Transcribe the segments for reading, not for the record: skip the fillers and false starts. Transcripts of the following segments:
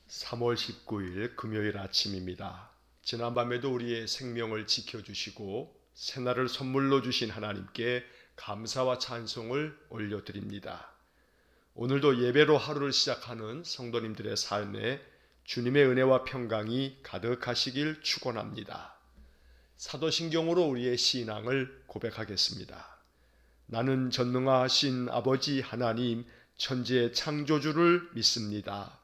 3월 19일 금요일 아침입니다. 지난밤에도 우리의 생명을 지켜주시고 새날을 선물로 주신 하나님께 감사와 찬송을 올려드립니다. 오늘도 예배로 하루를 시작하는 성도님들의 삶에 주님의 은혜와 평강이 가득하시길 축원합니다. 사도신경으로 우리의 신앙을 고백하겠습니다. 나는 전능하신 아버지 하나님 천지의 창조주를 믿습니다.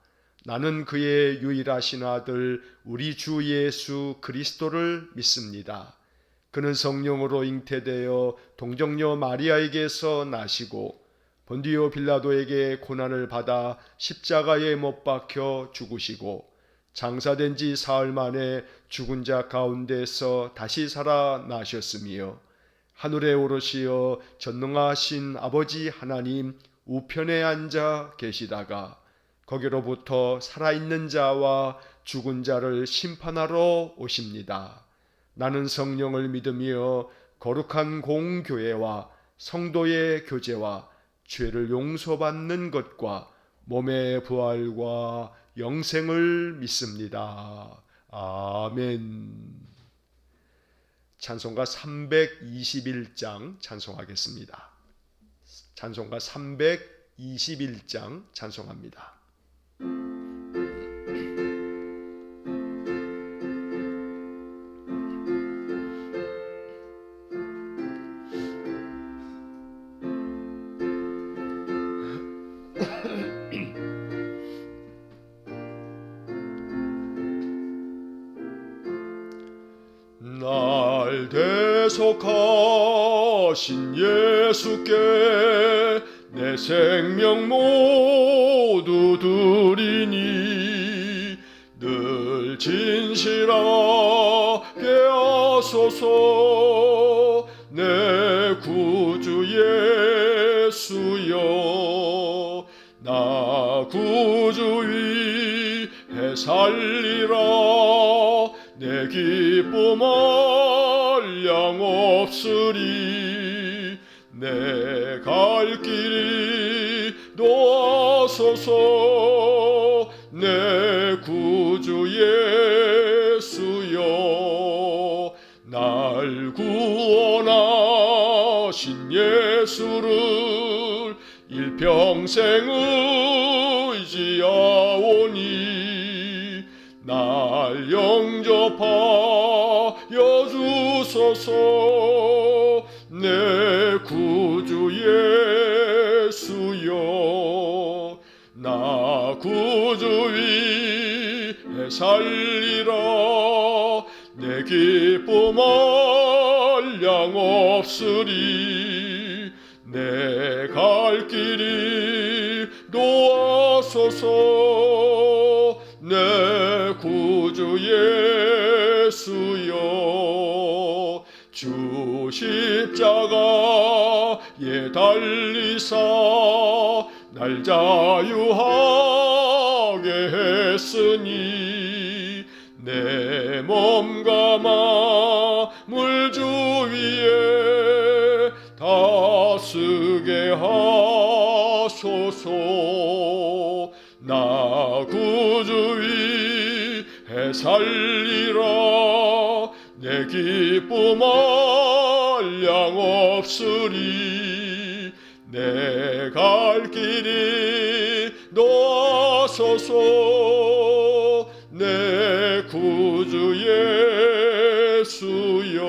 나는 그의 유일하신 아들 우리 주 예수 그리스도를 믿습니다. 그는 성령으로 잉태되어 동정녀 마리아에게서 나시고 본디오 빌라도에게 고난을 받아 십자가에 못 박혀 죽으시고 장사된 지 사흘 만에 죽은 자 가운데서 다시 살아나셨으며 하늘에 오르시어 전능하신 아버지 하나님 우편에 앉아 계시다가 거기로부터 살아있는 자와 죽은 자를 심판하러 오십니다. 나는 성령을 믿으며 거룩한 공교회와 성도의 교제와 죄를 용서받는 것과 몸의 부활과 영생을 믿습니다. 아멘. 찬송가 321장 찬송하겠습니다. 찬송가 321장 찬송합니다. 날 대속하신 예수께 내 생명 모두 드리니 늘 진실하게 하소서. 내 구주 예수여, 나 구주 위해 살리라. 내 기쁨 한량 없으리. 내 갈 길이 도와소서. 내 구주 예수여, 날 구원하신 예수를 일평생 의지하오니 날 영접하여 주소서. 내 구주 예수여, 나 구주 위해 살리라. 내 기쁨 한량 없으리. 내 갈 길이 도와소서. 내 구주 예수여, 주 십자가에 달리사 날 자유하게 했으니 내 몸과 마음을 주 위에 다스게 하소서. 나 구주 위해 살리라. 내 기쁨 한량 없으리. 내 갈 길이 도와소서. 내 구주 예수여.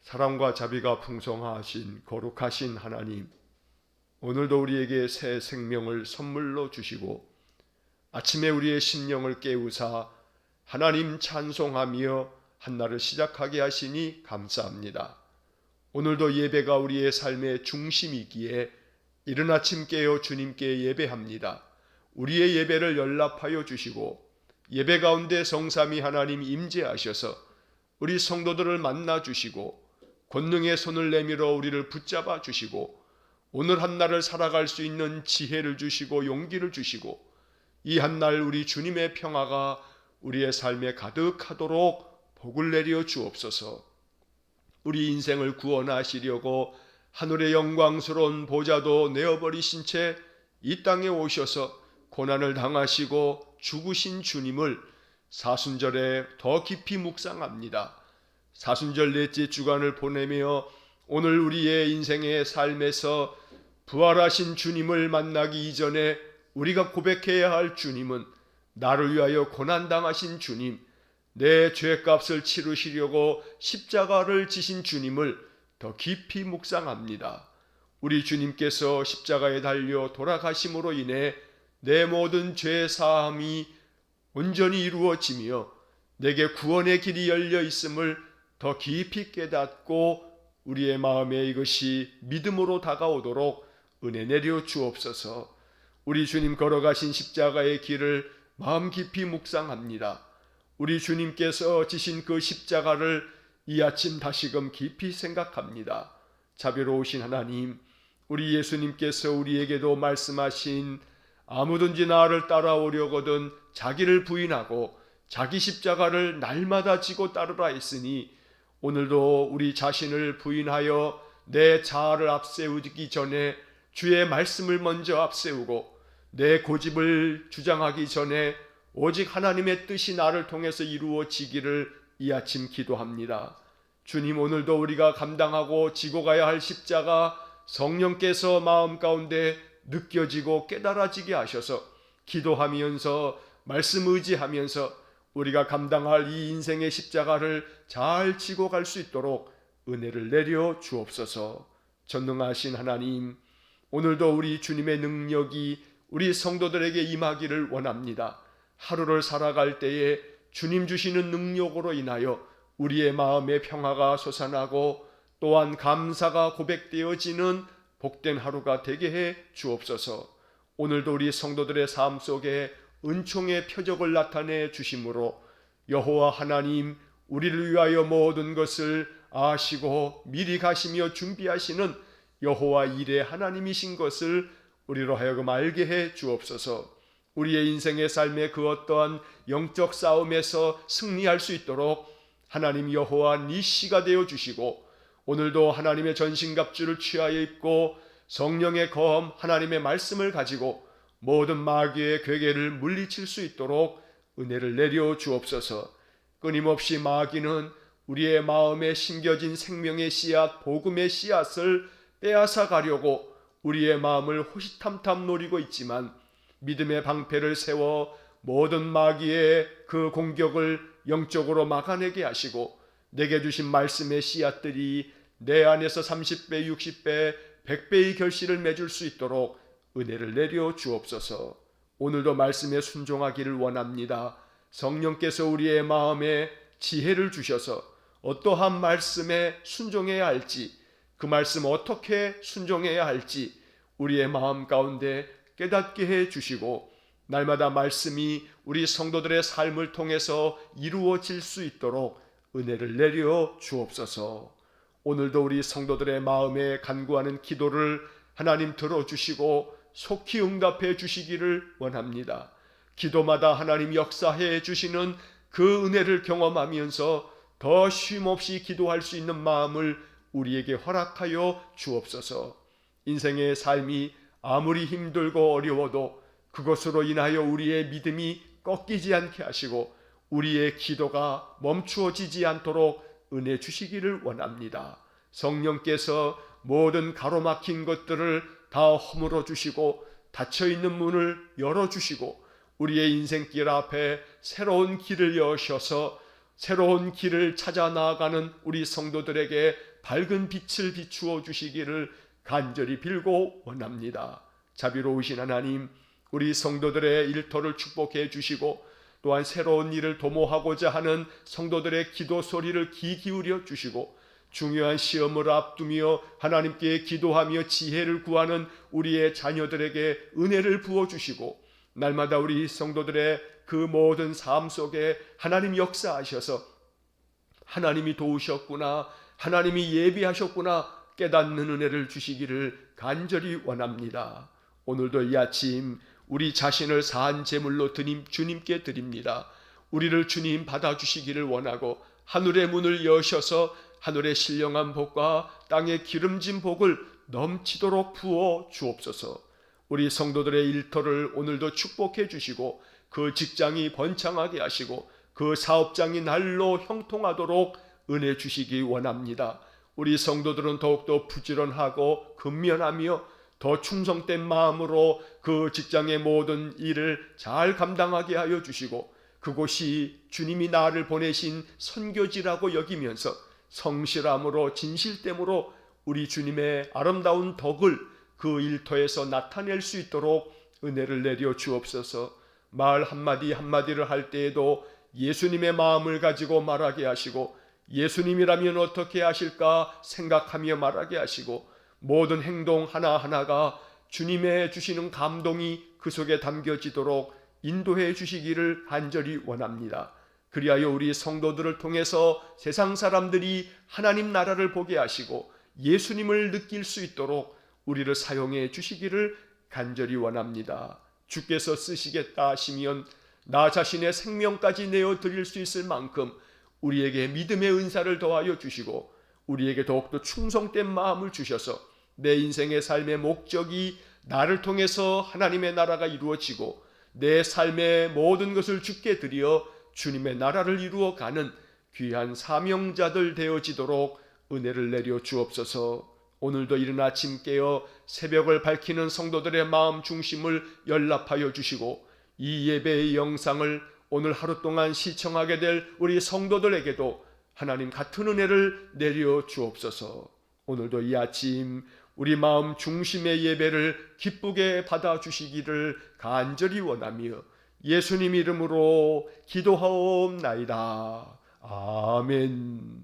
사랑과 자비가 풍성하신 거룩하신 하나님, 오늘도 우리에게 새 생명을 선물로 주시고 아침에 우리의 심령을 깨우사 하나님 찬송하며 한날을 시작하게 하시니 감사합니다. 오늘도 예배가 우리의 삶의 중심이기에 이른 아침 깨어 주님께 예배합니다. 우리의 예배를 연락하여 주시고 예배 가운데 성삼위 하나님 임재하셔서 우리 성도들을 만나 주시고 권능의 손을 내밀어 우리를 붙잡아 주시고 오늘 한날을 살아갈 수 있는 지혜를 주시고 용기를 주시고 이 한날 우리 주님의 평화가 우리의 삶에 가득하도록 복을 내려 주옵소서. 우리 인생을 구원하시려고 하늘의 영광스러운 보좌도 내어버리신 채 이 땅에 오셔서 고난을 당하시고 죽으신 주님을 사순절에 더 깊이 묵상합니다. 사순절 넷째 주간을 보내며 오늘 우리의 인생의 삶에서 부활하신 주님을 만나기 이전에 우리가 고백해야 할 주님은 나를 위하여 고난당하신 주님, 내 죄값을 치르시려고 십자가를 지신 주님을 더 깊이 묵상합니다. 우리 주님께서 십자가에 달려 돌아가심으로 인해 내 모든 죄 사함이 온전히 이루어지며 내게 구원의 길이 열려 있음을 더 깊이 깨닫고 우리의 마음에 이것이 믿음으로 다가오도록 은혜 내려 주옵소서. 우리 주님 걸어가신 십자가의 길을 마음 깊이 묵상합니다. 우리 주님께서 지신 그 십자가를 이 아침 다시금 깊이 생각합니다. 자비로우신 하나님, 우리 예수님께서 우리에게도 말씀하신 아무든지 나를 따라오려거든 자기를 부인하고 자기 십자가를 날마다 지고 따르라 했으니 오늘도 우리 자신을 부인하여 내 자아를 앞세우기 전에 주의 말씀을 먼저 앞세우고 내 고집을 주장하기 전에 오직 하나님의 뜻이 나를 통해서 이루어지기를 이 아침 기도합니다. 주님, 오늘도 우리가 감당하고 지고 가야 할 십자가 성령께서 마음 가운데 느껴지고 깨달아지게 하셔서 기도하면서 말씀 의지하면서 우리가 감당할 이 인생의 십자가를 잘 지고 갈 수 있도록 은혜를 내려 주옵소서. 전능하신 하나님, 오늘도 우리 주님의 능력이 우리 성도들에게 임하기를 원합니다. 하루를 살아갈 때에 주님 주시는 능력으로 인하여 우리의 마음의 평화가 솟아나고 또한 감사가 고백되어지는 복된 하루가 되게 해 주옵소서. 오늘도 우리 성도들의 삶 속에 은총의 표적을 나타내 주심으로 여호와 하나님, 우리를 위하여 모든 것을 아시고 미리 가시며 준비하시는 여호와 일의 하나님이신 것을 우리로 하여금 알게 해 주옵소서. 우리의 인생의 삶의 그 어떠한 영적 싸움에서 승리할 수 있도록 하나님 여호와 니시가 되어 주시고 오늘도 하나님의 전신갑주를 취하여 입고 성령의 검 하나님의 말씀을 가지고 모든 마귀의 괴계를 물리칠 수 있도록 은혜를 내려 주옵소서. 끊임없이 마귀는 우리의 마음에 심겨진 생명의 씨앗, 복음의 씨앗을 빼앗아 가려고 우리의 마음을 호시탐탐 노리고 있지만 믿음의 방패를 세워 모든 마귀의 그 공격을 영적으로 막아내게 하시고 내게 주신 말씀의 씨앗들이 내 안에서 30배, 60배, 100배의 결실을 맺을 수 있도록 은혜를 내려 주옵소서. 오늘도 말씀에 순종하기를 원합니다. 성령께서 우리의 마음에 지혜를 주셔서 어떠한 말씀에 순종해야 할지, 그 말씀 어떻게 순종해야 할지 우리의 마음 가운데 깨닫게 해 주시고 날마다 말씀이 우리 성도들의 삶을 통해서 이루어질 수 있도록 은혜를 내려 주옵소서. 오늘도 우리 성도들의 마음에 간구하는 기도를 하나님 들어주시고 속히 응답해 주시기를 원합니다. 기도마다 하나님 역사해 주시는 그 은혜를 경험하면서 더 쉼없이 기도할 수 있는 마음을 우리에게 허락하여 주옵소서. 인생의 삶이 아무리 힘들고 어려워도 그것으로 인하여 우리의 믿음이 꺾이지 않게 하시고 우리의 기도가 멈추어지지 않도록 은혜 주시기를 원합니다. 성령께서 모든 가로막힌 것들을 다 허물어 주시고 닫혀있는 문을 열어주시고 우리의 인생길 앞에 새로운 길을 여셔서 새로운 길을 찾아 나아가는 우리 성도들에게 밝은 빛을 비추어 주시기를 간절히 빌고 원합니다. 자비로우신 하나님, 우리 성도들의 일터를 축복해 주시고 또한 새로운 일을 도모하고자 하는 성도들의 기도 소리를 귀 기울여 주시고 중요한 시험을 앞두며 하나님께 기도하며 지혜를 구하는 우리의 자녀들에게 은혜를 부어주시고 날마다 우리 성도들의 그 모든 삶 속에 하나님 역사하셔서 하나님이 도우셨구나, 하나님이 예비하셨구나 깨닫는 은혜를 주시기를 간절히 원합니다. 오늘도 이 아침 우리 자신을 사한 제물로 주님께 드립니다. 우리를 주님 받아주시기를 원하고 하늘의 문을 여셔서 하늘의 신령한 복과 땅의 기름진 복을 넘치도록 부어 주옵소서. 우리 성도들의 일터를 오늘도 축복해 주시고 그 직장이 번창하게 하시고 그 사업장이 날로 형통하도록 은혜 주시기 원합니다. 우리 성도들은 더욱더 부지런하고 근면하며 더 충성된 마음으로 그 직장의 모든 일을 잘 감당하게 하여 주시고 그곳이 주님이 나를 보내신 선교지라고 여기면서 성실함으로 진실됨으로 우리 주님의 아름다운 덕을 그 일터에서 나타낼 수 있도록 은혜를 내려 주옵소서. 말 한마디 한마디를 할 때에도 예수님의 마음을 가지고 말하게 하시고 예수님이라면 어떻게 하실까 생각하며 말하게 하시고 모든 행동 하나하나가 주님의 주시는 감동이 그 속에 담겨지도록 인도해 주시기를 간절히 원합니다. 그리하여 우리 성도들을 통해서 세상 사람들이 하나님 나라를 보게 하시고 예수님을 느낄 수 있도록 우리를 사용해 주시기를 간절히 원합니다. 주께서 쓰시겠다 하시면 나 자신의 생명까지 내어 드릴 수 있을 만큼 우리에게 믿음의 은사를 더하여 주시고 우리에게 더욱더 충성된 마음을 주셔서 내 인생의 삶의 목적이 나를 통해서 하나님의 나라가 이루어지고 내 삶의 모든 것을 주께 드려 주님의 나라를 이루어가는 귀한 사명자들 되어지도록 은혜를 내려 주옵소서. 오늘도 이른 아침 깨어 새벽을 밝히는 성도들의 마음 중심을 연락하여 주시고 이 예배의 영상을 오늘 하루 동안 시청하게 될 우리 성도들에게도 하나님 같은 은혜를 내려 주옵소서. 오늘도 이 아침 우리 마음 중심의 예배를 기쁘게 받아주시기를 간절히 원하며 예수님 이름으로 기도하옵나이다. 아멘.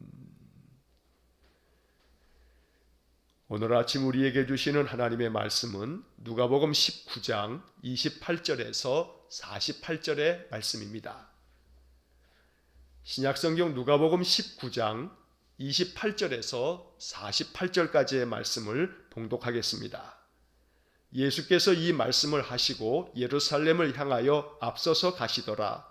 오늘 아침 우리에게 주시는 하나님의 말씀은 누가복음 19장 28절에서 48절의 말씀입니다. 신약성경 누가복음 19장 28절에서 48절까지의 말씀을 봉독하겠습니다. 예수께서 이 말씀을 하시고 예루살렘을 향하여 앞서서 가시더라.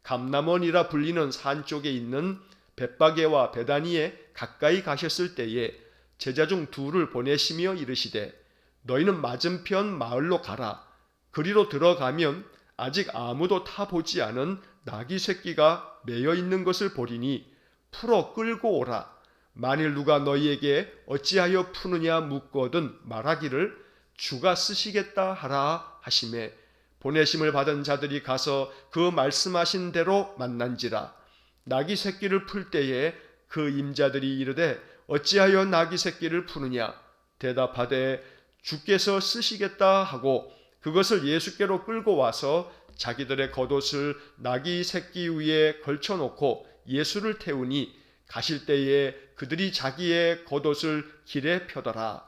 감람원이라 불리는 산 쪽에 있는 벳바게와 베다니에 가까이 가셨을 때에 제자 중 둘을 보내시며 이르시되 너희는 맞은편 마을로 가라. 그리로 들어가면 아직 아무도 타보지 않은 나귀 새끼가 매여 있는 것을 보리니 풀어 끌고 오라. 만일 누가 너희에게 어찌하여 푸느냐 묻거든 말하기를 주가 쓰시겠다 하라 하시매 보내심을 받은 자들이 가서 그 말씀하신 대로 만난지라. 나귀 새끼를 풀 때에 그 임자들이 이르되 어찌하여 나귀 새끼를 푸느냐 대답하되 주께서 쓰시겠다 하고 그것을 예수께로 끌고 와서 자기들의 겉옷을 나귀 새끼 위에 걸쳐놓고 예수를 태우니 가실 때에 그들이 자기의 겉옷을 길에 펴더라.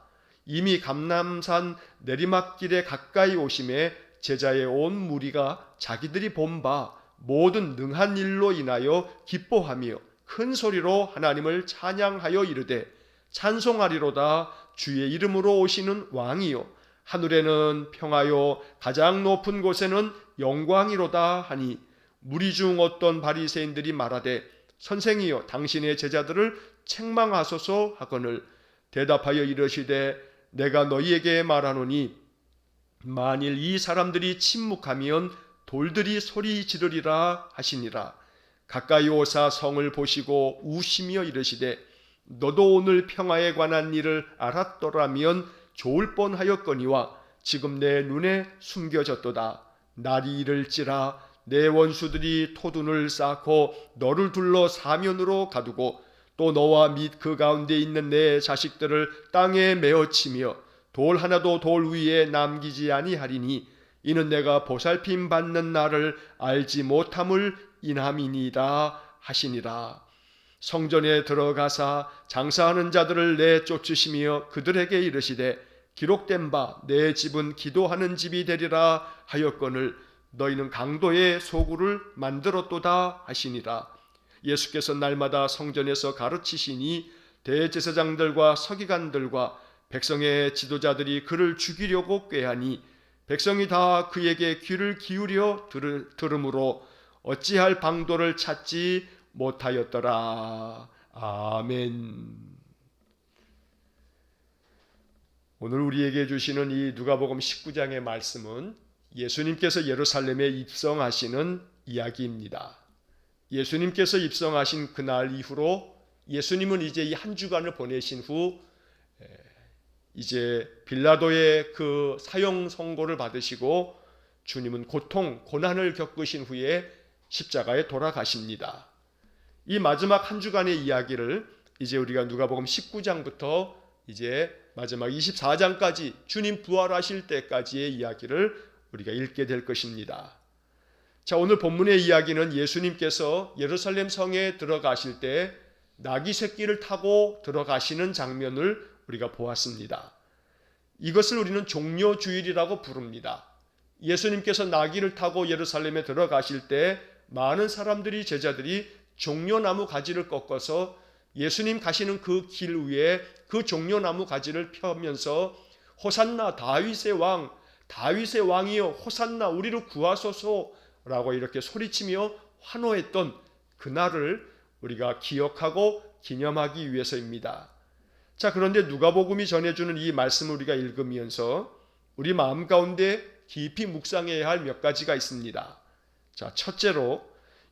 이미 감람산 내리막길에 가까이 오심에 제자의 온 무리가 자기들이 본 바 모든 능한 일로 인하여 기뻐하며 큰 소리로 하나님을 찬양하여 이르되 찬송하리로다. 주의 이름으로 오시는 왕이요 하늘에는 평화요 가장 높은 곳에는 영광이로다 하니 무리 중 어떤 바리새인들이 말하되 선생이여 당신의 제자들을 책망하소서 하거늘 대답하여 이르시되 내가 너희에게 말하노니 만일 이 사람들이 침묵하면 돌들이 소리 지르리라 하시니라. 가까이 오사 성을 보시고 우시며 이르시되 너도 오늘 평화에 관한 일을 알았더라면 좋을 뻔하였거니와 지금 내 눈에 숨겨졌도다. 날이 이를지라 내 원수들이 토둔을 쌓고 너를 둘러 사면으로 가두고 또 너와 및 그 가운데 있는 내 자식들을 땅에 메어치며 돌 하나도 돌 위에 남기지 아니하리니 이는 내가 보살핌 받는 날을 알지 못함을 인함이니이다 하시니라. 성전에 들어가사 장사하는 자들을 내쫓으시며 그들에게 이르시되 기록된 바 내 집은 기도하는 집이 되리라 하였거늘 너희는 강도의 소굴을 만들었도다 하시니라. 예수께서 날마다 성전에서 가르치시니 대제사장들과 서기관들과 백성의 지도자들이 그를 죽이려고 꾀하니 백성이 다 그에게 귀를 기울여 들으므로 어찌할 방도를 찾지 못하였더라. 아멘. 오늘 우리에게 주시는 이 누가복음 19장의 말씀은 예수님께서 예루살렘에 입성하시는 이야기입니다. 예수님께서 입성하신 그날 이후로 예수님은 이제 이 한 주간을 보내신 후 이제 빌라도의 그 사형 선고를 받으시고 주님은 고난을 겪으신 후에 십자가에 돌아가십니다. 이 마지막 한 주간의 이야기를 이제 우리가 누가복음 19장부터 이제 마지막 24장까지 주님 부활하실 때까지의 이야기를 우리가 읽게 될 것입니다. 자, 오늘 본문의 이야기는 예수님께서 예루살렘 성에 들어가실 때 나귀 새끼를 타고 들어가시는 장면을 우리가 보았습니다. 이것을 우리는 종려주일이라고 부릅니다. 예수님께서 나귀를 타고 예루살렘에 들어가실 때 많은 사람들이, 제자들이 종려나무 가지를 꺾어서 예수님 가시는 그 길 위에 그 종려나무 가지를 펴면서 호산나 다윗의 왕이여 호산나 우리를 구하소서라고 이렇게 소리치며 환호했던 그날을 우리가 기억하고 기념하기 위해서입니다. 자, 그런데 누가복음이 전해주는 이 말씀을 우리가 읽으면서 우리 마음 가운데 깊이 묵상해야 할 몇 가지가 있습니다. 자, 첫째로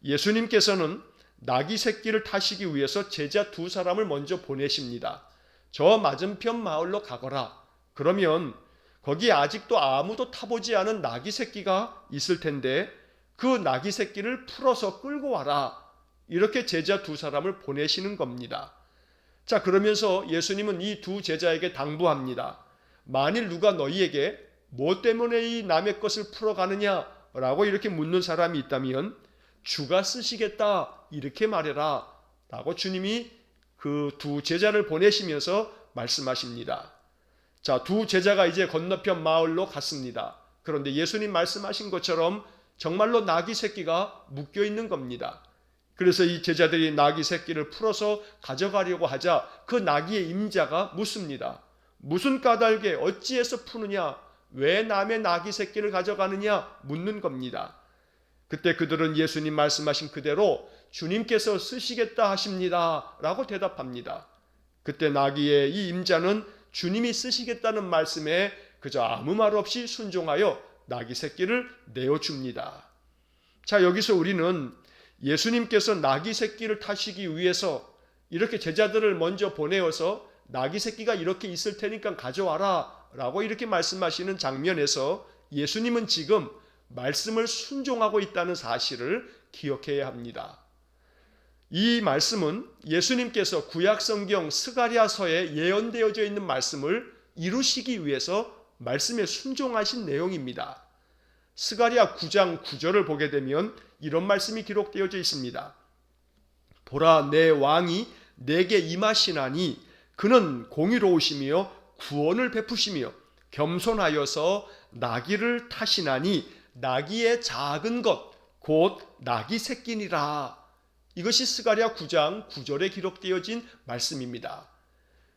예수님께서는 나귀 새끼를 타시기 위해서 제자 두 사람을 먼저 보내십니다. 저 맞은편 마을로 가거라. 그러면 거기 아직도 아무도 타보지 않은 나귀 새끼가 있을 텐데 그 나귀 새끼를 풀어서 끌고 와라. 이렇게 제자 두 사람을 보내시는 겁니다. 자, 그러면서 예수님은 이 두 제자에게 당부합니다. 만일 누가 너희에게 뭐 때문에 이 남의 것을 풀어가느냐라고 이렇게 묻는 사람이 있다면 주가 쓰시겠다 이렇게 말해라 라고 주님이 그 두 제자를 보내시면서 말씀하십니다. 자, 두 제자가 이제 건너편 마을로 갔습니다. 그런데 예수님 말씀하신 것처럼 정말로 나귀 새끼가 묶여 있는 겁니다. 그래서 이 제자들이 나귀 새끼를 풀어서 가져가려고 하자 그 나귀의 임자가 묻습니다. 무슨 까닭에 어찌해서 푸느냐? 왜 남의 나귀 새끼를 가져가느냐? 묻는 겁니다. 그때 그들은 예수님 말씀하신 그대로 주님께서 쓰시겠다 하십니다 라고 대답합니다. 그때 나귀의 이 임자는 주님이 쓰시겠다는 말씀에 그저 아무 말 없이 순종하여 나귀 새끼를 내어줍니다. 자, 여기서 우리는 예수님께서 나귀 새끼를 타시기 위해서 이렇게 제자들을 먼저 보내어서 나귀 새끼가 이렇게 있을 테니까 가져와라 라고 이렇게 말씀하시는 장면에서 예수님은 지금 말씀을 순종하고 있다는 사실을 기억해야 합니다. 이 말씀은 예수님께서 구약성경 스가랴서에 예언되어져 있는 말씀을 이루시기 위해서 말씀에 순종하신 내용입니다. 스가랴 9장 9절을 보게 되면 이런 말씀이 기록되어져 있습니다. 보라, 내 왕이 내게 임하시나니 그는 공의로우시며 구원을 베푸시며 겸손하여서 나귀를 타시나니 나귀의 작은 것 곧 나귀 새끼니라. 이것이 스가랴 9장 9절에 기록되어진 말씀입니다.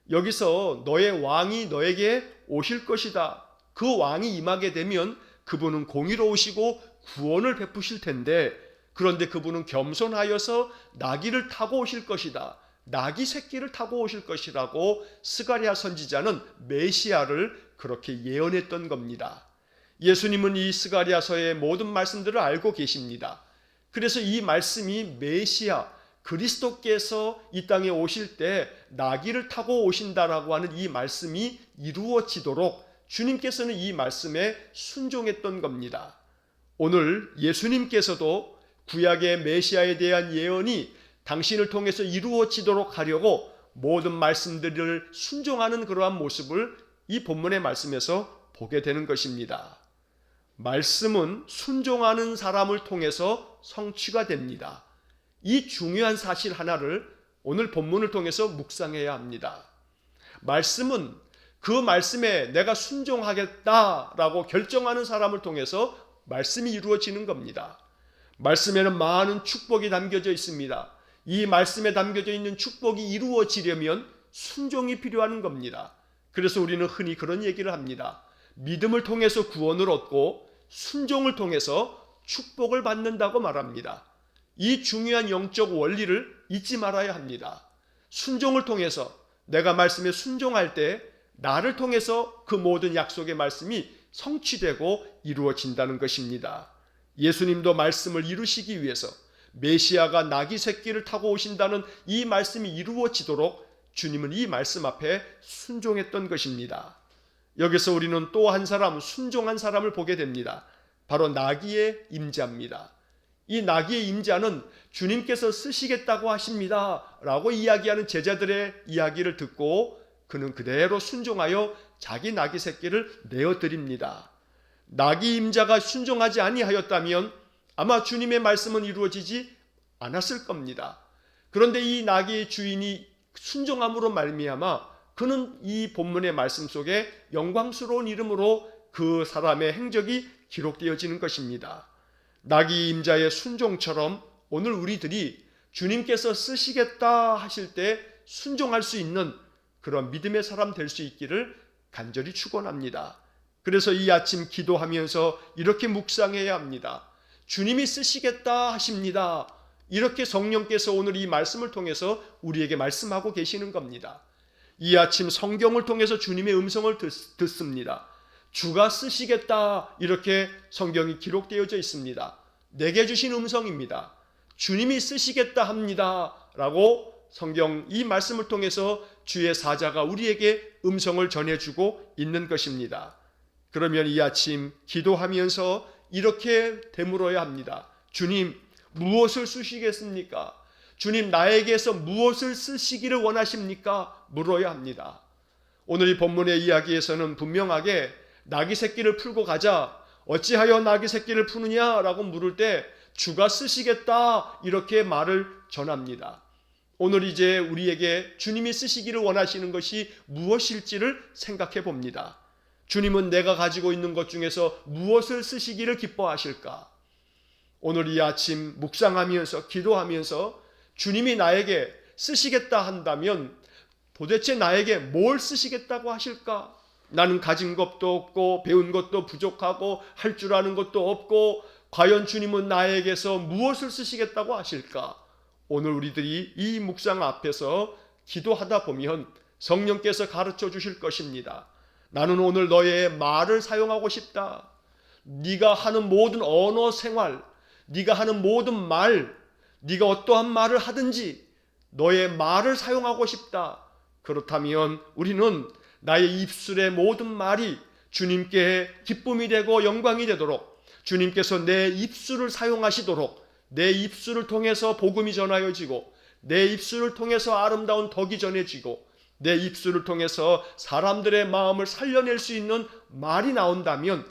여기서 너의 왕이 너에게 오실 것이다. 그 왕이 임하게 되면 그분은 공의로우시고 구원을 베푸실 텐데 그런데 그분은 겸손하여서 나귀를 타고 오실 것이다. 나귀 새끼를 타고 오실 것이라고 스가랴 선지자는 메시아를 그렇게 예언했던 겁니다. 예수님은 이 스가랴서의 모든 말씀들을 알고 계십니다. 그래서 이 말씀이 메시아 그리스도께서 이 땅에 오실 때 나귀를 타고 오신다라고 하는 이 말씀이 이루어지도록 주님께서는 이 말씀에 순종했던 겁니다. 오늘 예수님께서도 구약의 메시아에 대한 예언이 당신을 통해서 이루어지도록 하려고 모든 말씀들을 순종하는 그러한 모습을 이 본문의 말씀에서 보게 되는 것입니다. 말씀은 순종하는 사람을 통해서 성취가 됩니다. 이 중요한 사실 하나를 오늘 본문을 통해서 묵상해야 합니다. 말씀은 그 말씀에 내가 순종하겠다라고 결정하는 사람을 통해서 말씀이 이루어지는 겁니다. 말씀에는 많은 축복이 담겨져 있습니다. 이 말씀에 담겨져 있는 축복이 이루어지려면 순종이 필요한 겁니다. 그래서 우리는 흔히 그런 얘기를 합니다. 믿음을 통해서 구원을 얻고 순종을 통해서 축복을 받는다고 말합니다. 이 중요한 영적 원리를 잊지 말아야 합니다. 순종을 통해서, 내가 말씀에 순종할 때 나를 통해서 그 모든 약속의 말씀이 성취되고 이루어진다는 것입니다. 예수님도 말씀을 이루시기 위해서 메시아가 나귀 새끼를 타고 오신다는 이 말씀이 이루어지도록 주님은 이 말씀 앞에 순종했던 것입니다. 여기서 우리는 또 한 사람, 순종한 사람을 보게 됩니다. 바로 나귀의 임자입니다. 이 나귀의 임자는 주님께서 쓰시겠다고 하십니다 라고 이야기하는 제자들의 이야기를 듣고 그는 그대로 순종하여 자기 나귀 새끼를 내어드립니다. 나귀 임자가 순종하지 아니하였다면 아마 주님의 말씀은 이루어지지 않았을 겁니다. 그런데 이 나귀의 주인이 순종함으로 말미암아 그는 이 본문의 말씀 속에 영광스러운 이름으로 그 사람의 행적이 기록되어지는 것입니다. 나귀 임자의 순종처럼 오늘 우리들이 주님께서 쓰시겠다 하실 때 순종할 수 있는 그런 믿음의 사람 될 수 있기를 간절히 축원합니다. 그래서 이 아침 기도하면서 이렇게 묵상해야 합니다. 주님이 쓰시겠다 하십니다. 이렇게 성령께서 오늘 이 말씀을 통해서 우리에게 말씀하고 계시는 겁니다. 이 아침 성경을 통해서 주님의 음성을 듣습니다. 주가 쓰시겠다 이렇게 성경이 기록되어져 있습니다. 내게 주신 음성입니다. 주님이 쓰시겠다 합니다 라고 성경 이 말씀을 통해서 주의 사자가 우리에게 음성을 전해주고 있는 것입니다. 그러면 이 아침 기도하면서 이렇게 되물어야 합니다. 주님, 무엇을 쓰시겠습니까? 주님, 나에게서 무엇을 쓰시기를 원하십니까? 물어야 합니다. 오늘 이 본문의 이야기에서는 분명하게 나귀 새끼를 풀고 가자, 어찌하여 나귀 새끼를 푸느냐라고 물을 때 주가 쓰시겠다 이렇게 말을 전합니다. 오늘 이제 우리에게 주님이 쓰시기를 원하시는 것이 무엇일지를 생각해 봅니다. 주님은 내가 가지고 있는 것 중에서 무엇을 쓰시기를 기뻐하실까? 오늘 이 아침 묵상하면서 기도하면서 주님이 나에게 쓰시겠다 한다면 도대체 나에게 뭘 쓰시겠다고 하실까? 나는 가진 것도 없고 배운 것도 부족하고 할 줄 아는 것도 없고 과연 주님은 나에게서 무엇을 쓰시겠다고 하실까? 오늘 우리들이 이 묵상 앞에서 기도하다 보면 성령께서 가르쳐 주실 것입니다. 나는 오늘 너의 말을 사용하고 싶다. 네가 하는 모든 언어 생활, 네가 하는 모든 말, 네가 어떠한 말을 하든지 너의 말을 사용하고 싶다. 그렇다면 우리는 나의 입술의 모든 말이 주님께 기쁨이 되고 영광이 되도록 주님께서 내 입술을 사용하시도록 내 입술을 통해서 복음이 전하여지고 내 입술을 통해서 아름다운 덕이 전해지고 내 입술을 통해서 사람들의 마음을 살려낼 수 있는 말이 나온다면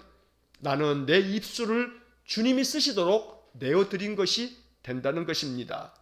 나는 내 입술을 주님이 쓰시도록 내어드린 것이 된다는 것입니다.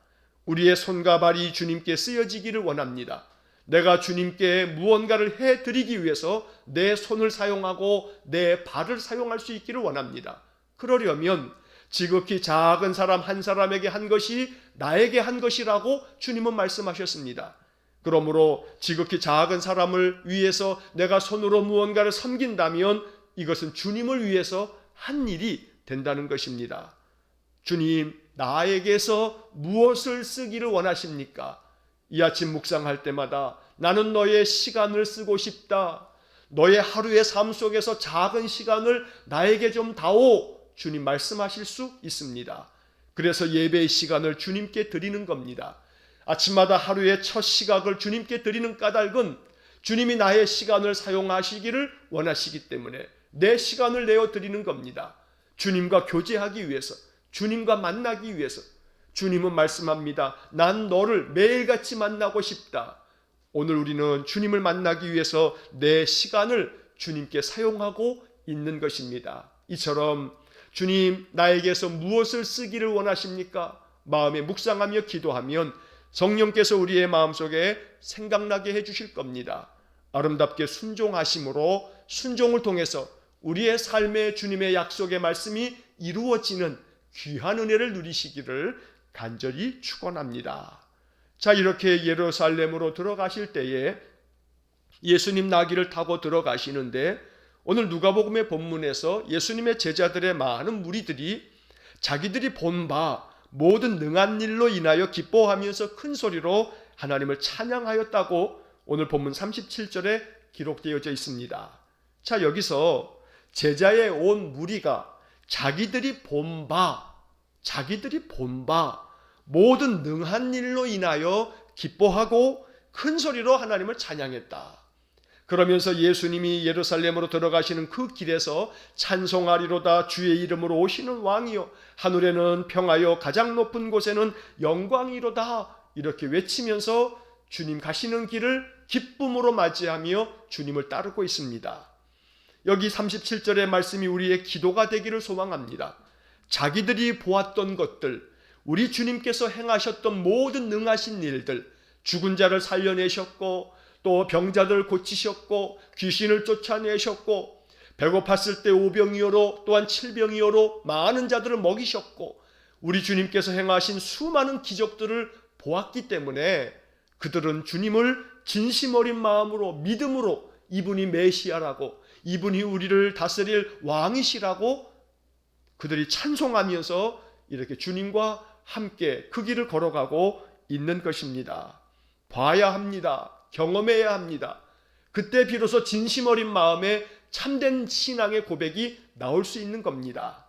우리의 손과 발이 주님께 쓰여지기를 원합니다. 내가 주님께 무언가를 해드리기 위해서 내 손을 사용하고 내 발을 사용할 수 있기를 원합니다. 그러려면 지극히 작은 사람 한 사람에게 한 것이 나에게 한 것이라고 주님은 말씀하셨습니다. 그러므로 지극히 작은 사람을 위해서 내가 손으로 무언가를 섬긴다면 이것은 주님을 위해서 한 일이 된다는 것입니다. 주님, 나에게서 무엇을 쓰기를 원하십니까? 이 아침 묵상할 때마다 나는 너의 시간을 쓰고 싶다. 너의 하루의 삶 속에서 작은 시간을 나에게 좀 다오. 주님 말씀하실 수 있습니다. 그래서 예배의 시간을 주님께 드리는 겁니다. 아침마다 하루의 첫 시각을 주님께 드리는 까닭은 주님이 나의 시간을 사용하시기를 원하시기 때문에 내 시간을 내어 드리는 겁니다. 주님과 교제하기 위해서, 주님과 만나기 위해서. 주님은 말씀합니다. 난 너를 매일같이 만나고 싶다. 오늘 우리는 주님을 만나기 위해서 내 시간을 주님께 사용하고 있는 것입니다. 이처럼 주님, 나에게서 무엇을 쓰기를 원하십니까? 마음에 묵상하며 기도하면 성령께서 우리의 마음속에 생각나게 해주실 겁니다. 아름답게 순종하심으로 순종을 통해서 우리의 삶에 주님의 약속의 말씀이 이루어지는 귀한 은혜를 누리시기를 간절히 축원합니다. 자, 이렇게 예루살렘으로 들어가실 때에 예수님 나귀를 타고 들어가시는데 오늘 누가복음의 본문에서 예수님의 제자들의 많은 무리들이 자기들이 본 바 모든 능한 일로 인하여 기뻐하면서 큰 소리로 하나님을 찬양하였다고 오늘 본문 37절에 기록되어져 있습니다. 자, 여기서 제자의 온 무리가 자기들이 본 바 모든 능한 일로 인하여 기뻐하고 큰 소리로 하나님을 찬양했다. 그러면서 예수님이 예루살렘으로 들어가시는 그 길에서 찬송하리로다 주의 이름으로 오시는 왕이요 하늘에는 평하여 가장 높은 곳에는 영광이로다 이렇게 외치면서 주님 가시는 길을 기쁨으로 맞이하며 주님을 따르고 있습니다. 여기 37절의 말씀이 우리의 기도가 되기를 소망합니다. 자기들이 보았던 것들, 우리 주님께서 행하셨던 모든 능하신 일들, 죽은 자를 살려내셨고 또 병자들 고치셨고 귀신을 쫓아내셨고 배고팠을 때 5병이어로 또한 7병이어로 많은 자들을 먹이셨고 우리 주님께서 행하신 수많은 기적들을 보았기 때문에 그들은 주님을 진심 어린 마음으로 믿음으로 이분이 메시아라고 이분이 우리를 다스릴 왕이시라고 그들이 찬송하면서 이렇게 주님과 함께 그 길을 걸어가고 있는 것입니다. 봐야 합니다. 경험해야 합니다. 그때 비로소 진심 어린 마음에 참된 신앙의 고백이 나올 수 있는 겁니다.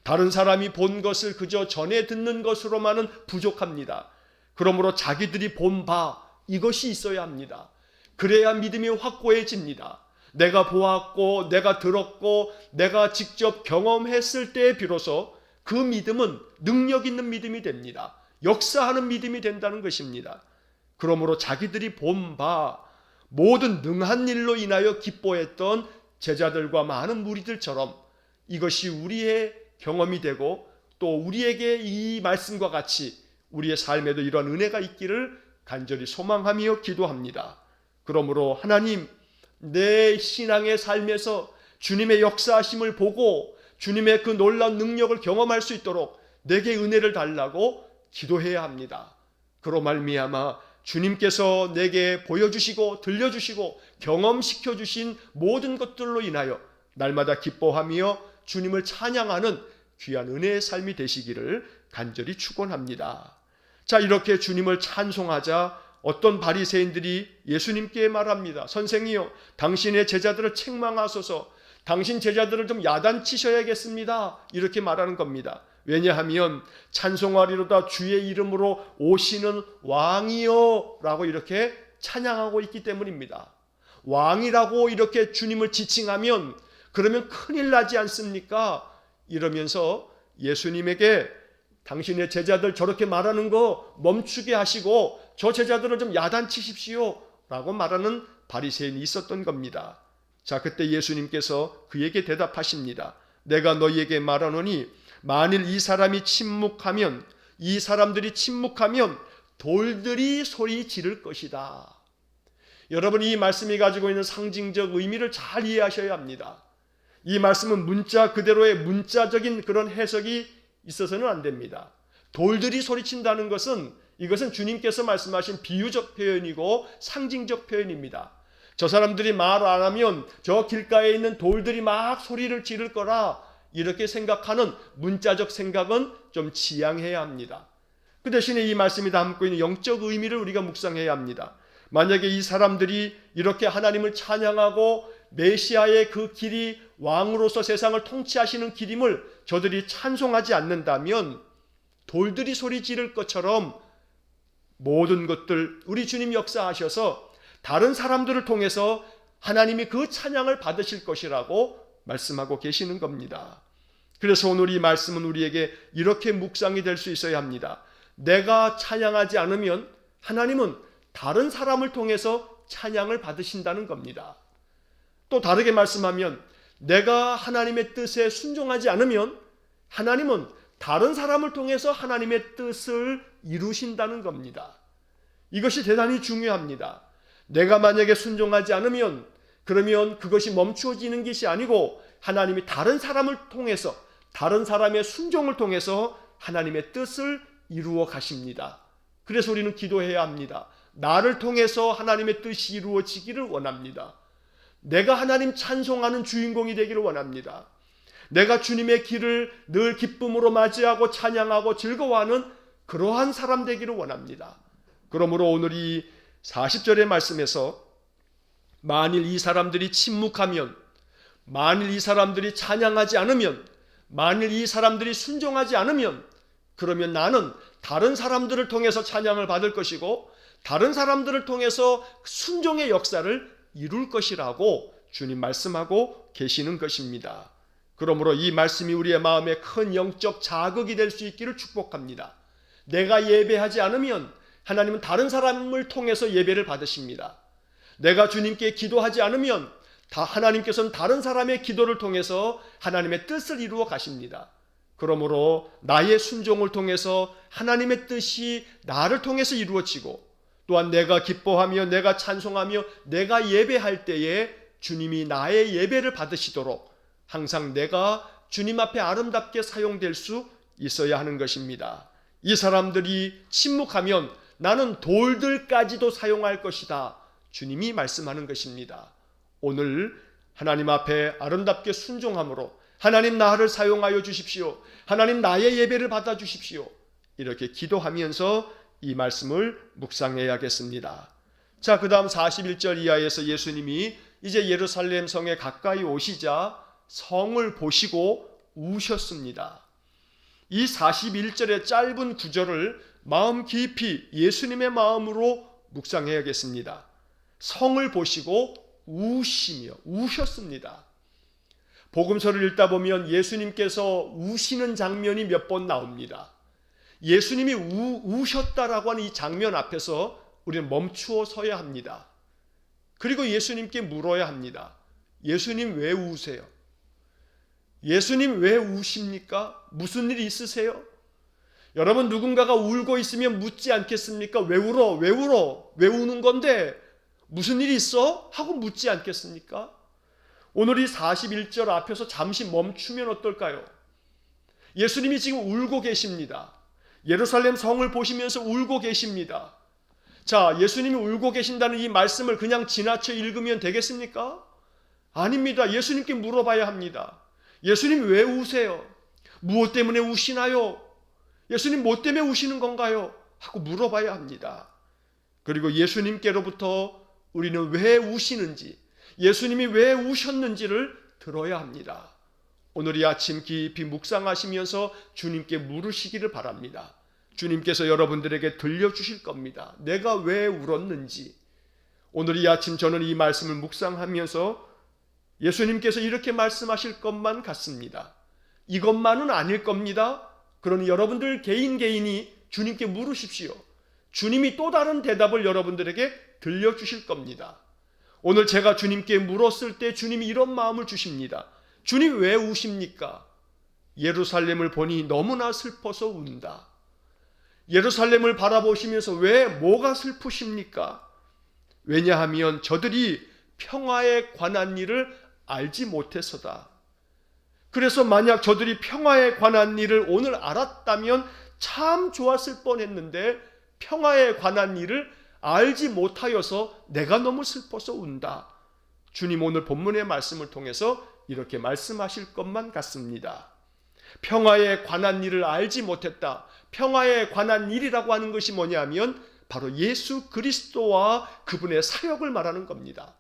다른 사람이 본 것을 그저 전해 듣는 것으로만은 부족합니다. 그러므로 자기들이 본 바 이것이 있어야 합니다. 그래야 믿음이 확고해집니다. 내가 보았고 내가 들었고 내가 직접 경험했을 때 비로소 그 믿음은 능력 있는 믿음이 됩니다. 역사하는 믿음이 된다는 것입니다. 그러므로 자기들이 본 바 모든 능한 일로 인하여 기뻐했던 제자들과 많은 무리들처럼 이것이 우리의 경험이 되고 또 우리에게 이 말씀과 같이 우리의 삶에도 이런 은혜가 있기를 간절히 소망하며 기도합니다. 그러므로 하나님, 내 신앙의 삶에서 주님의 역사하심을 보고 주님의 그 놀라운 능력을 경험할 수 있도록 내게 은혜를 달라고 기도해야 합니다. 그로 말미암아 주님께서 내게 보여주시고 들려주시고 경험시켜 주신 모든 것들로 인하여 날마다 기뻐하며 주님을 찬양하는 귀한 은혜의 삶이 되시기를 간절히 축원합니다. 자, 이렇게 주님을 찬송하자 어떤 바리새인들이 예수님께 말합니다. 선생이요, 당신의 제자들을 책망하소서. 당신 제자들을 좀 야단치셔야겠습니다. 이렇게 말하는 겁니다. 왜냐하면 찬송하리로다 주의 이름으로 오시는 왕이요 라고 이렇게 찬양하고 있기 때문입니다. 왕이라고 이렇게 주님을 지칭하면 그러면 큰일 나지 않습니까? 이러면서 예수님에게 당신의 제자들 저렇게 말하는 거 멈추게 하시고 저 제자들을 좀 야단치십시오 라고 말하는 바리새인이 있었던 겁니다. 자, 그때 예수님께서 그에게 대답하십니다. 내가 너희에게 말하노니 만일 이 사람들이 침묵하면 돌들이 소리 지를 것이다. 여러분, 이 말씀이 가지고 있는 상징적 의미를 잘 이해하셔야 합니다. 이 말씀은 문자 그대로의 문자적인 그런 해석이 있어서는 안 됩니다. 돌들이 소리친다는 것은 이것은 주님께서 말씀하신 비유적 표현이고 상징적 표현입니다. 저 사람들이 말 안 하면 저 길가에 있는 돌들이 막 소리를 지를 거라 이렇게 생각하는 문자적 생각은 좀 지양해야 합니다. 그 대신에 이 말씀이 담고 있는 영적 의미를 우리가 묵상해야 합니다. 만약에 이 사람들이 이렇게 하나님을 찬양하고 메시아의 그 길이 왕으로서 세상을 통치하시는 길임을 저들이 찬송하지 않는다면 돌들이 소리 지를 것처럼 모든 것들 우리 주님 역사하셔서 다른 사람들을 통해서 하나님이 그 찬양을 받으실 것이라고 말씀하고 계시는 겁니다. 그래서 오늘 이 말씀은 우리에게 이렇게 묵상이 될 수 있어야 합니다. 내가 찬양하지 않으면 하나님은 다른 사람을 통해서 찬양을 받으신다는 겁니다. 또 다르게 말씀하면 내가 하나님의 뜻에 순종하지 않으면 하나님은 다른 사람을 통해서 하나님의 뜻을 이루신다는 겁니다. 이것이 대단히 중요합니다. 내가 만약에 순종하지 않으면 그러면 그것이 멈추어지는 것이 아니고 하나님이 다른 사람을 통해서 다른 사람의 순종을 통해서 하나님의 뜻을 이루어 가십니다. 그래서 우리는 기도해야 합니다. 나를 통해서 하나님의 뜻이 이루어지기를 원합니다. 내가 하나님 찬송하는 주인공이 되기를 원합니다. 내가 주님의 길을 늘 기쁨으로 맞이하고 찬양하고 즐거워하는 그러한 사람 되기를 원합니다. 그러므로 오늘 이 40절의 말씀에서 만일 이 사람들이 침묵하면, 만일 이 사람들이 찬양하지 않으면, 만일 이 사람들이 순종하지 않으면, 그러면 나는 다른 사람들을 통해서 찬양을 받을 것이고 다른 사람들을 통해서 순종의 역사를 이룰 것이라고 주님 말씀하고 계시는 것입니다. 그러므로 이 말씀이 우리의 마음에 큰 영적 자극이 될 수 있기를 축복합니다. 내가 예배하지 않으면 하나님은 다른 사람을 통해서 예배를 받으십니다. 내가 주님께 기도하지 않으면 하나님께서는 다른 사람의 기도를 통해서 하나님의 뜻을 이루어 가십니다. 그러므로 나의 순종을 통해서 하나님의 뜻이 나를 통해서 이루어지고, 또한 내가 기뻐하며 내가 찬송하며 내가 예배할 때에 주님이 나의 예배를 받으시도록 항상 내가 주님 앞에 아름답게 사용될 수 있어야 하는 것입니다. 이 사람들이 침묵하면 나는 돌들까지도 사용할 것이다, 주님이 말씀하는 것입니다. 오늘 하나님 앞에 아름답게 순종함으로 하나님 나를 사용하여 주십시오, 하나님 나의 예배를 받아 주십시오, 이렇게 기도하면서 이 말씀을 묵상해야겠습니다. 자, 그 다음 41절 이하에서 예수님이 이제 예루살렘 성에 가까이 오시자 성을 보시고 우셨습니다. 이 41절의 짧은 구절을 마음 깊이 예수님의 마음으로 묵상해야겠습니다. 성을 보시고 우시며 우셨습니다. 복음서를 읽다 보면 예수님께서 우시는 장면이 몇 번 나옵니다. 예수님이 우셨다라고 하는 이 장면 앞에서 우리는 멈추어 서야 합니다. 그리고 예수님께 물어야 합니다. 예수님 왜 우세요? 예수님 왜 우십니까? 무슨 일이 있으세요? 여러분, 누군가가 울고 있으면 묻지 않겠습니까? 왜 울어? 왜 울어? 왜 우는 건데? 무슨 일이 있어? 하고 묻지 않겠습니까? 오늘 이 41절 앞에서 잠시 멈추면 어떨까요? 예수님이 지금 울고 계십니다. 예루살렘 성을 보시면서 울고 계십니다. 자, 예수님이 울고 계신다는 이 말씀을 그냥 지나쳐 읽으면 되겠습니까? 아닙니다. 예수님께 물어봐야 합니다. 예수님 왜 우세요? 무엇 때문에 우시나요? 예수님 뭐 때문에 우시는 건가요? 하고 물어봐야 합니다. 그리고 예수님께로부터 우리는 왜 우시는지, 예수님이 왜 우셨는지를 들어야 합니다. 오늘 이 아침 깊이 묵상하시면서 주님께 물으시기를 바랍니다. 주님께서 여러분들에게 들려주실 겁니다. 내가 왜 울었는지. 오늘 이 아침 저는 이 말씀을 묵상하면서 예수님께서 이렇게 말씀하실 것만 같습니다. 이것만은 아닐 겁니다. 그러니 여러분들 개인이 주님께 물으십시오. 주님이 또 다른 대답을 여러분들에게 들려주실 겁니다. 오늘 제가 주님께 물었을 때 주님이 이런 마음을 주십니다. 주님 왜 우십니까? 예루살렘을 보니 너무나 슬퍼서 운다. 예루살렘을 바라보시면서 왜 뭐가 슬프십니까? 왜냐하면 저들이 평화에 관한 일을 알지 못해서다. 그래서 만약 저들이 평화에 관한 일을 오늘 알았다면 참 좋았을 뻔했는데 평화에 관한 일을 알지 못하여서 내가 너무 슬퍼서 운다. 주님 오늘 본문의 말씀을 통해서 이렇게 말씀하실 것만 같습니다. 평화에 관한 일을 알지 못했다. 평화에 관한 일이라고 하는 것이 뭐냐면 바로 예수 그리스도와 그분의 사역을 말하는 겁니다.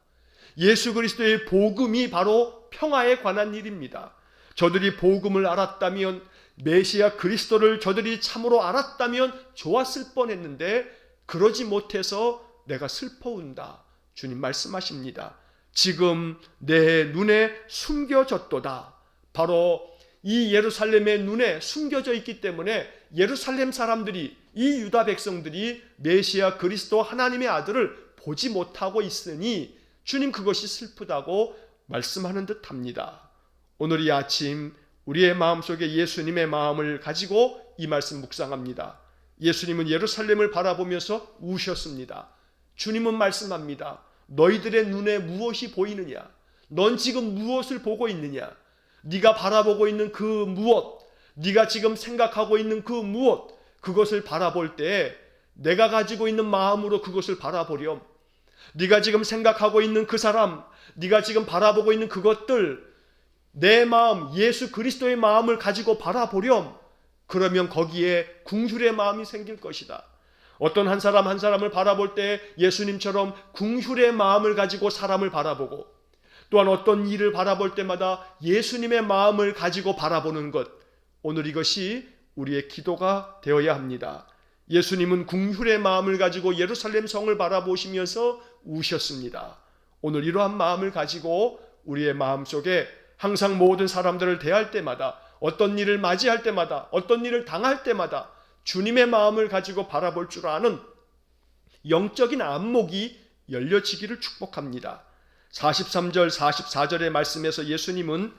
예수 그리스도의 복음이 바로 평화에 관한 일입니다. 저들이 복음을 알았다면, 메시아 그리스도를 저들이 참으로 알았다면 좋았을 뻔했는데 그러지 못해서 내가 슬퍼운다. 주님 말씀하십니다. 지금 내 눈에 숨겨졌도다. 바로 이 예루살렘의 눈에 숨겨져 있기 때문에 예루살렘 사람들이, 이 유다 백성들이 메시아 그리스도 하나님의 아들을 보지 못하고 있으니 주님 그것이 슬프다고 말씀하는 듯 합니다. 오늘 이 아침 우리의 마음속에 예수님의 마음을 가지고 이 말씀 묵상합니다. 예수님은 예루살렘을 바라보면서 우셨습니다. 주님은 말씀합니다. 너희들의 눈에 무엇이 보이느냐? 넌 지금 무엇을 보고 있느냐? 네가 바라보고 있는 그 무엇, 네가 지금 생각하고 있는 그 무엇, 그것을 바라볼 때 내가 가지고 있는 마음으로 그것을 바라보렴. 네가 지금 생각하고 있는 그 사람, 네가 지금 바라보고 있는 그것들, 내 마음, 예수 그리스도의 마음을 가지고 바라보렴. 그러면 거기에 궁휼의 마음이 생길 것이다. 어떤 한 사람 한 사람을 바라볼 때 예수님처럼 궁휼의 마음을 가지고 사람을 바라보고, 또한 어떤 일을 바라볼 때마다 예수님의 마음을 가지고 바라보는 것, 오늘 이것이 우리의 기도가 되어야 합니다. 예수님은 궁휼의 마음을 가지고 예루살렘 성을 바라보시면서 우셨습니다. 오늘 이러한 마음을 가지고 우리의 마음속에 항상 모든 사람들을 대할 때마다, 어떤 일을 맞이할 때마다, 어떤 일을 당할 때마다 주님의 마음을 가지고 바라볼 줄 아는 영적인 안목이 열려지기를 축복합니다. 43절 44절의 말씀에서 예수님은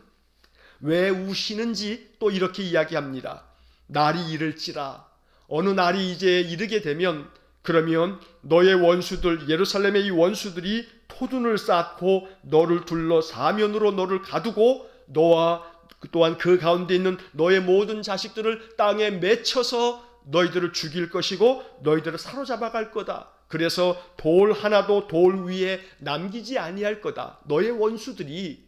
왜 우시는지 또 이렇게 이야기합니다. 날이 이를지라, 어느 날이 이제 이르게 되면, 그러면 너의 원수들, 예루살렘의 이 원수들이 토둔을 쌓고 너를 둘러 사면으로 너를 가두고 너와 또한 그 가운데 있는 너의 모든 자식들을 땅에 맺혀서 너희들을 죽일 것이고 너희들을 사로잡아 갈 거다. 그래서 돌 하나도 돌 위에 남기지 아니할 거다. 너의 원수들이,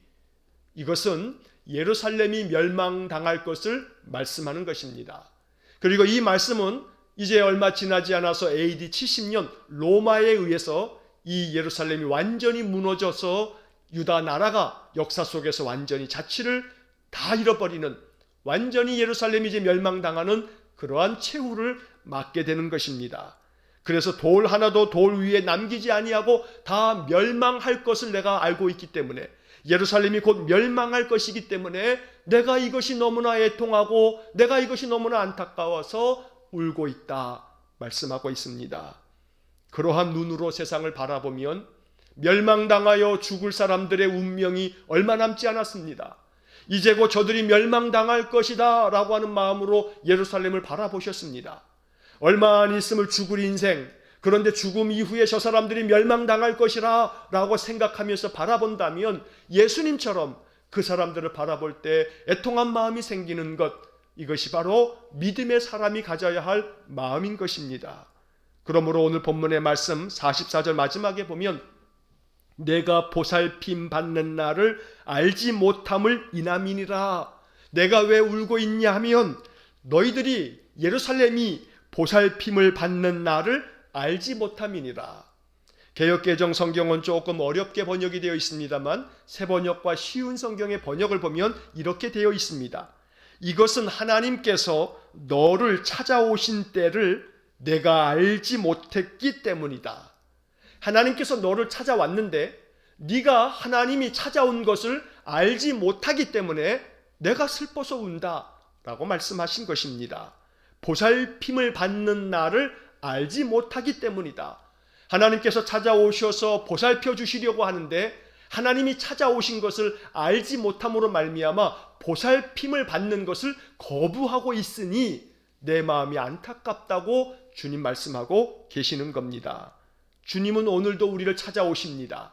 이것은 예루살렘이 멸망당할 것을 말씀하는 것입니다. 그리고 이 말씀은 이제 얼마 지나지 않아서 AD 70년 로마에 의해서 이 예루살렘이 완전히 무너져서 유다 나라가 역사 속에서 완전히 자치를 다 잃어버리는, 완전히 예루살렘이 이제 멸망당하는 그러한 최후를 맞게 되는 것입니다. 그래서 돌 하나도 돌 위에 남기지 아니하고 다 멸망할 것을 내가 알고 있기 때문에, 예루살렘이 곧 멸망할 것이기 때문에 내가 이것이 너무나 애통하고 내가 이것이 너무나 안타까워서 울고 있다 말씀하고 있습니다. 그러한 눈으로 세상을 바라보면 멸망당하여 죽을 사람들의 운명이 얼마 남지 않았습니다. 이제 곧 저들이 멸망당할 것이다 라고 하는 마음으로 예루살렘을 바라보셨습니다. 얼마 안 있음을 죽을 인생, 그런데 죽음 이후에 저 사람들이 멸망당할 것이라 라고 생각하면서 바라본다면 예수님처럼 그 사람들을 바라볼 때 애통한 마음이 생기는 것, 이것이 바로 믿음의 사람이 가져야 할 마음인 것입니다. 그러므로 오늘 본문의 말씀 44절 마지막에 보면 내가 보살핌 받는 날을 알지 못함을 인함이니라. 내가 왜 울고 있냐 하면 너희들이 예루살렘이 보살핌을 받는 날을 알지 못함이니라. 개역개정 성경은 조금 어렵게 번역이 되어 있습니다만 새번역과 쉬운 성경의 번역을 보면 이렇게 되어 있습니다. 이것은 하나님께서 너를 찾아오신 때를 내가 알지 못했기 때문이다. 하나님께서 너를 찾아왔는데 네가 하나님이 찾아온 것을 알지 못하기 때문에 내가 슬퍼서 운다 라고 말씀하신 것입니다. 보살핌을 받는 날을 알지 못하기 때문이다. 하나님께서 찾아오셔서 보살펴 주시려고 하는데 하나님이 찾아오신 것을 알지 못함으로 말미암아 보살핌을 받는 것을 거부하고 있으니 내 마음이 안타깝다고 주님 말씀하고 계시는 겁니다. 주님은 오늘도 우리를 찾아오십니다.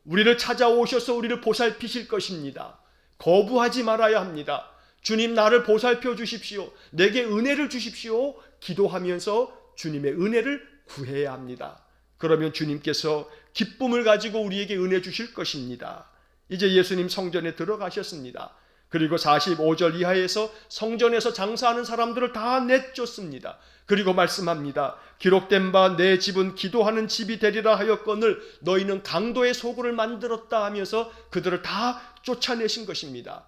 우리를 찾아오셔서 우리를 보살피실 것입니다. 거부하지 말아야 합니다. 주님 나를 보살펴 주십시오. 내게 은혜를 주십시오. 기도하면서 주님의 은혜를 구해야 합니다. 그러면 주님께서 기쁨을 가지고 우리에게 은혜 주실 것입니다. 이제 예수님 성전에 들어가셨습니다. 그리고 45절 이하에서 성전에서 장사하는 사람들을 다 내쫓습니다. 그리고 말씀합니다. 기록된 바 내 집은 기도하는 집이 되리라 하였거늘 너희는 강도의 소굴을 만들었다 하면서 그들을 다 쫓아내신 것입니다.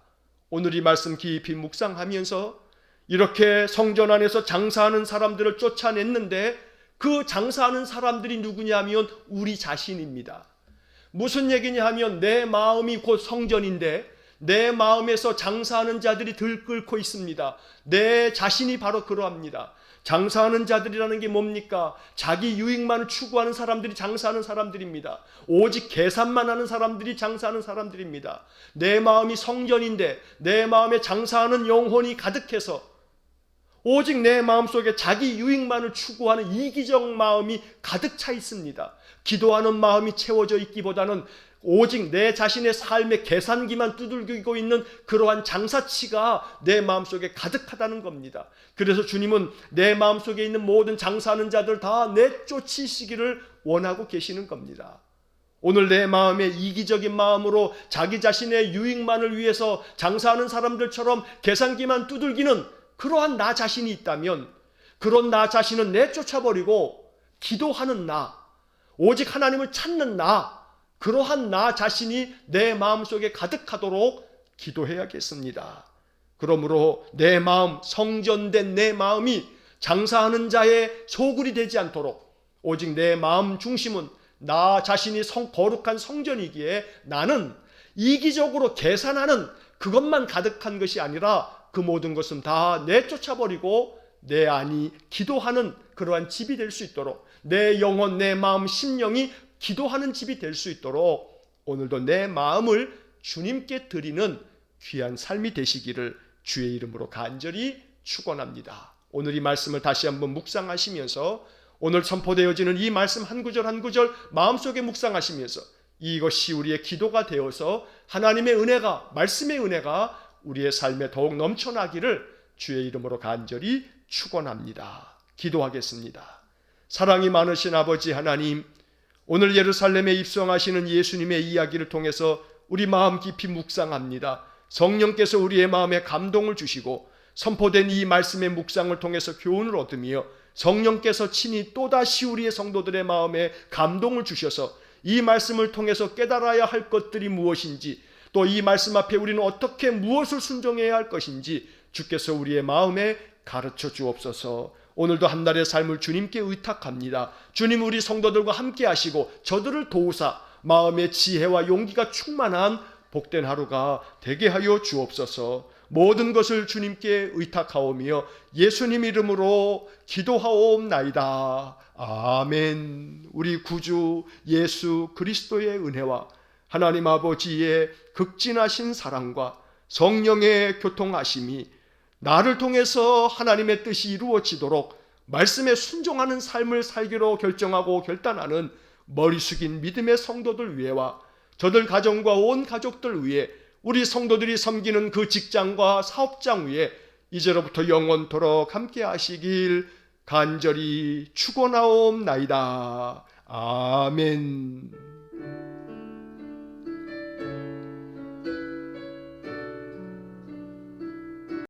오늘 이 말씀 깊이 묵상하면서 이렇게 성전 안에서 장사하는 사람들을 쫓아냈는데 그 장사하는 사람들이 누구냐면 우리 자신입니다. 무슨 얘기냐 하면 내 마음이 곧 성전인데 내 마음에서 장사하는 자들이 들끓고 있습니다. 내 자신이 바로 그러합니다. 장사하는 자들이라는 게 뭡니까? 자기 유익만을 추구하는 사람들이 장사하는 사람들입니다. 오직 계산만 하는 사람들이 장사하는 사람들입니다. 내 마음이 성전인데 내 마음에 장사하는 영혼이 가득해서 오직 내 마음속에 자기 유익만을 추구하는 이기적 마음이 가득 차 있습니다. 기도하는 마음이 채워져 있기보다는 오직 내 자신의 삶의 계산기만 두들기고 있는 그러한 장사치가 내 마음속에 가득하다는 겁니다. 그래서 주님은 내 마음속에 있는 모든 장사하는 자들 다 내쫓으시기를 원하고 계시는 겁니다. 오늘 내 마음에 이기적인 마음으로 자기 자신의 유익만을 위해서 장사하는 사람들처럼 계산기만 두들기는 그러한 나 자신이 있다면, 그런 나 자신은 내쫓아버리고 기도하는 나, 오직 하나님을 찾는 나, 그러한 나 자신이 내 마음속에 가득하도록 기도해야겠습니다. 그러므로 내 마음, 성전된 내 마음이 장사하는 자의 소굴이 되지 않도록, 오직 내 마음 중심은 나 자신이 거룩한 성전이기에 나는 이기적으로 계산하는 그것만 가득한 것이 아니라 그 모든 것은 다 내쫓아버리고 내 안이 기도하는 그러한 집이 될 수 있도록, 내 영혼, 내 마음, 심령이 기도하는 집이 될 수 있도록 오늘도 내 마음을 주님께 드리는 귀한 삶이 되시기를 주의 이름으로 간절히 축원합니다. 오늘 이 말씀을 다시 한번 묵상하시면서, 오늘 선포되어지는 이 말씀 한 구절 한 구절 마음속에 묵상하시면서 이것이 우리의 기도가 되어서 하나님의 은혜가, 말씀의 은혜가 우리의 삶에 더욱 넘쳐나기를 주의 이름으로 간절히 축원합니다. 기도하겠습니다. 사랑이 많으신 아버지 하나님, 오늘 예루살렘에 입성하시는 예수님의 이야기를 통해서 우리 마음 깊이 묵상합니다. 성령께서 우리의 마음에 감동을 주시고 선포된 이 말씀의 묵상을 통해서 교훈을 얻으며 성령께서 친히 또다시 우리의 성도들의 마음에 감동을 주셔서 이 말씀을 통해서 깨달아야 할 것들이 무엇인지, 또 이 말씀 앞에 우리는 어떻게 무엇을 순종해야 할 것인지 주께서 우리의 마음에 가르쳐 주옵소서. 오늘도 한 달의 삶을 주님께 의탁합니다. 주님, 우리 성도들과 함께 하시고 저들을 도우사 마음의 지혜와 용기가 충만한 복된 하루가 되게 하여 주옵소서. 모든 것을 주님께 의탁하오며 예수님 이름으로 기도하옵나이다. 아멘. 우리 구주 예수 그리스도의 은혜와 하나님 아버지의 극진하신 사랑과 성령의 교통하심이 나를 통해서 하나님의 뜻이 이루어지도록 말씀에 순종하는 삶을 살기로 결정하고 결단하는 머리 숙인 믿음의 성도들 위에와 저들 가정과 온 가족들 위에, 우리 성도들이 섬기는 그 직장과 사업장 위에 이제로부터 영원토록 함께 하시길 간절히 축원하옵나이다. 아멘.